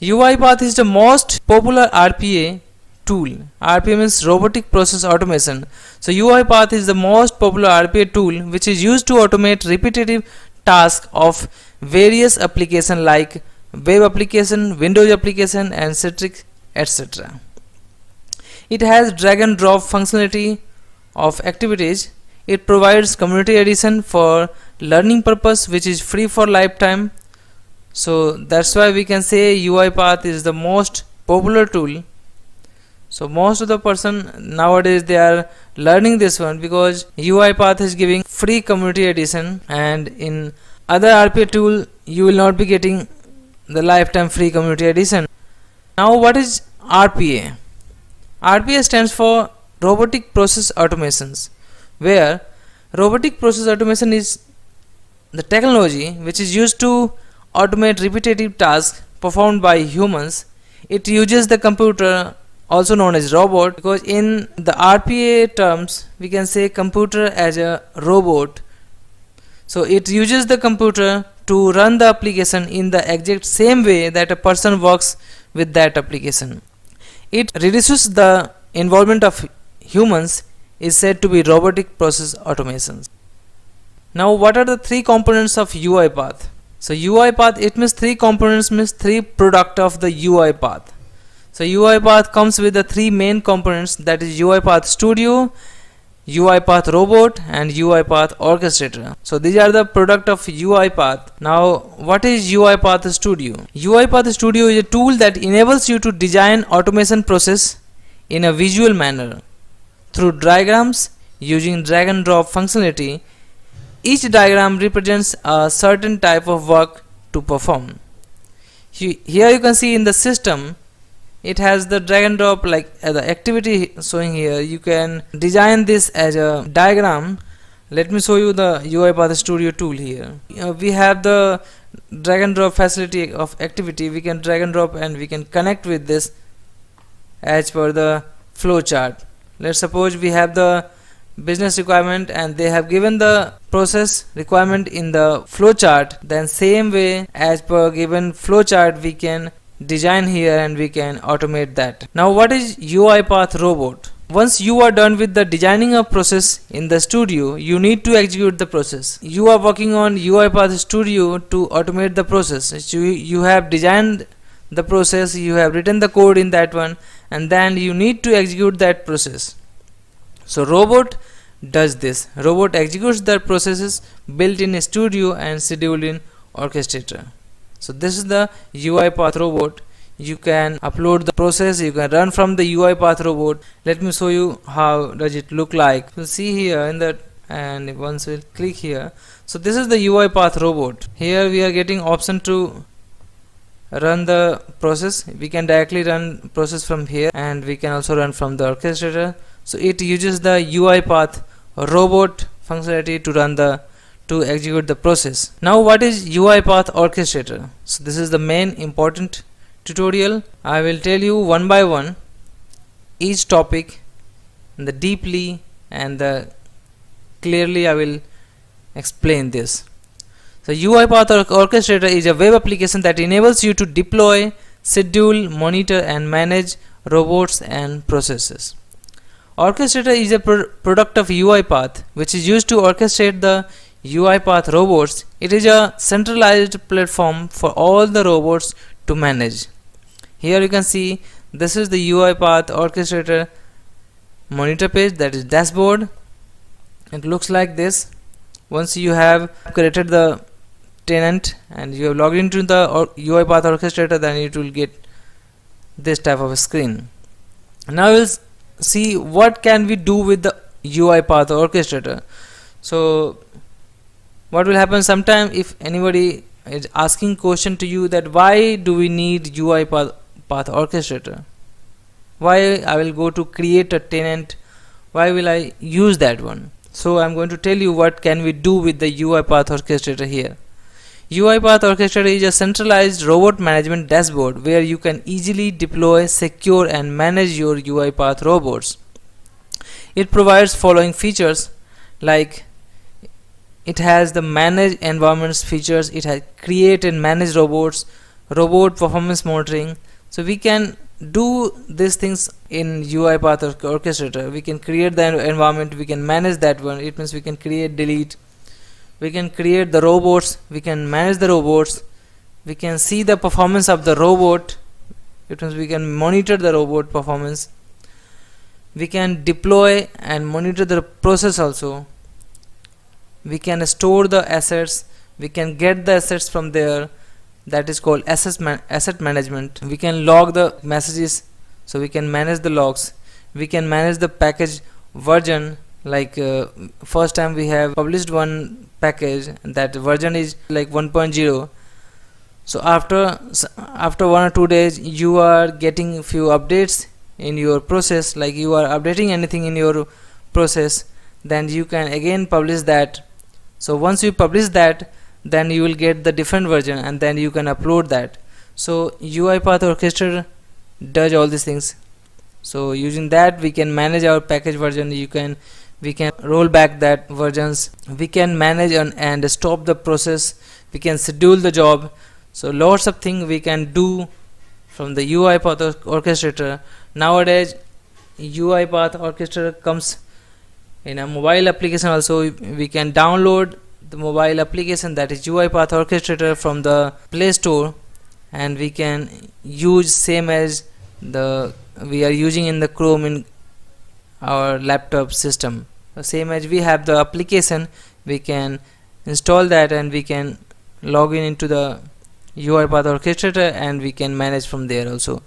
UiPath is the most popular RPA tool. RPA means robotic process automation. So UiPath is the most popular RPA tool which is used to automate repetitive tasks of various applications like web application, Windows application, and Citrix, etc. It has drag and drop functionality of activities. It provides community edition for learning purpose which is free for lifetime. So that's why we can say UiPath is the most popular tool. So most of the person nowadays they are learning this one because UiPath is giving free community edition, and in other RPA tool you will not be getting the lifetime free community edition. Now what is RPA? RPA stands for robotic process automations, where robotic process automation is the technology which is used to automate repetitive tasks performed by humans. It uses the computer, also known as robot, because in the RPA terms we can say computer as a robot. So it uses the computer to run the application in the exact same way that a person works with that application. It reduces the involvement of humans, is said to be robotic process automations. Now what are the three components of UiPath? So UiPath, it means three components, means three product of the UiPath. So UiPath comes with the three main components, that is UiPath Studio, UiPath Robot, and UiPath Orchestrator. So these are the product of UiPath. Now what is UiPath Studio? UiPath Studio is a tool that enables you to design automation process in a visual manner through diagrams using drag and drop functionality. Each diagram represents a certain type of work to perform. Here you can see in the system it has the drag and drop, like the activity showing here. You can design this as a diagram. Let me show you the UiPath Studio tool here. We have the drag and drop facility of activity. We can drag and drop and we can connect with this as per the flow chart. Let's suppose we have the business requirement and they have given the process requirement in the flow chart, then same way as per given flow chart we can design here and we can automate that. Now what is UiPath Robot? Once you are done with the designing of process in the studio, you need to execute the process. You are working on UiPath Studio to automate the process. So you have designed the process, you have written the code in that one, and then you need to execute that process. So robot does this. Robot executes the processes built in Studio and scheduled in Orchestrator. So this is the UiPath Robot. You can upload the process, you can run from the UiPath Robot. Let me show you how does it look like. You see here in that, and once we'll click here, so this is the UiPath Robot. Here we are getting option to run the process. We can directly run process from here, and we can also run from the Orchestrator. So it uses the UiPath Robot functionality to execute the process. Now what is UiPath Orchestrator? So this is the main important tutorial. I will tell you one by one each topic, the deeply and the clearly I will explain this. So UiPath Orchestrator is a web application that enables you to deploy, schedule, monitor and manage robots and processes. Orchestrator is a product of UiPath which is used to orchestrate the UiPath robots. It is a centralized platform for all the robots to manage. Here you can see this is the UiPath Orchestrator monitor page, that is dashboard. It looks like this. Once you have created the tenant and you have logged into the UiPath Orchestrator, then it will get this type of a screen. Now we'll see what can we do with the UiPath Orchestrator. So what will happen sometime if anybody is asking question to you that why do we need UiPath Orchestrator, why I will go to create a tenant, why will I use that one? So I'm going to tell you what can we do with the UiPath Orchestrator here. UiPath Orchestrator is a centralized robot management dashboard where you can easily deploy, secure and manage your UiPath robots. It provides following features, like it has the manage environments features, it has create and manage robots, robot performance monitoring. So we can do these things in UiPath Orchestrator. We can create the environment, we can manage that one. It means we can create, delete, we can create the robots, we can manage the robots, we can see the performance of the robot. It means we can monitor the robot performance, we can deploy and monitor the process also, we can store the assets, we can get the assets from there, that is called asset management. We can log the messages, so we can manage the logs, we can manage the package version. Like first time we have published one package, that version is like 1.0. so after 1 or 2 days you are getting few updates in your process, like you are updating anything in your process, then you can again publish that. So once you publish that, then you will get the different version and then you can upload that. So UiPath Orchestrator does all these things. So using that we can manage our package version, we can roll back that versions, we can manage and stop the process, we can schedule the job. So lots of things we can do from the UiPath Orchestrator. Nowadays UiPath Orchestrator comes in a mobile application also. We can download the mobile application, that is UiPath Orchestrator, from the Play Store, and we can use same as we are using in the Chrome in our laptop system. Same as we have the application, we can install that and we can log in into the UiPath Orchestrator and we can manage from there also.